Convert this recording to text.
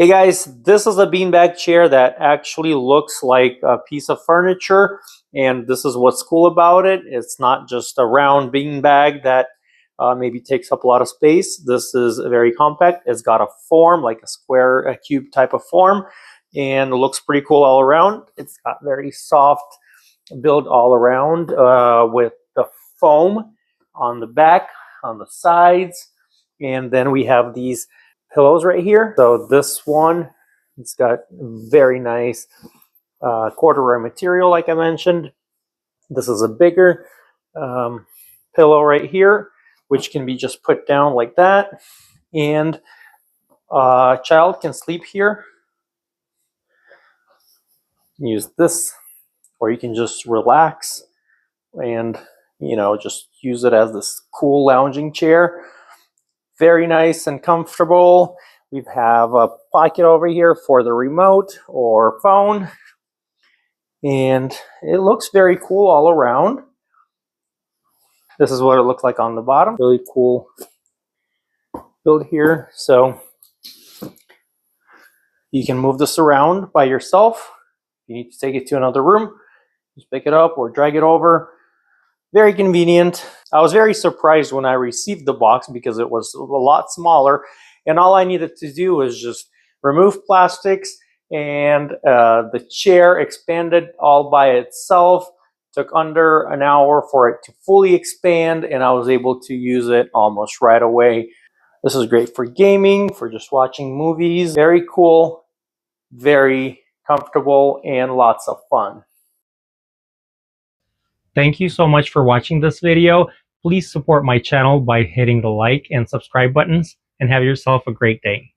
Hey guys, this is a beanbag chair that actually looks like a piece of furniture, and this is what's cool about it. It's not just a round beanbag that maybe takes up a lot of space. This is very compact. It's got a form, like a square, a cube type of form, and it looks pretty cool all around. It's got very soft build all around with the foam on the back, on the sides, and then we have these pillows right here. So this one, it's got very nice corduroy material, like I mentioned. This is a bigger pillow right here, which can be just put down like that, and a child can sleep here. Use this, or you can just relax and just use it as this cool lounging chair. Very nice and comfortable. We have a pocket over here for the remote or phone, and it looks very cool all around. This is what it looks like on the bottom. Really cool build here. So you can move this around by yourself. You need to take it to another room, just pick it up or drag it over. Very convenient. I was very surprised when I received the box because it was a lot smaller, and all I needed to do was just remove plastics, and the chair expanded all by itself. Took under an hour for it to fully expand, and I was able to use it almost right away. This is great for gaming, for just watching movies. Very cool, very comfortable, and lots of fun. Thank you so much for watching this video. Please support my channel by hitting the like and subscribe buttons, and have yourself a great day.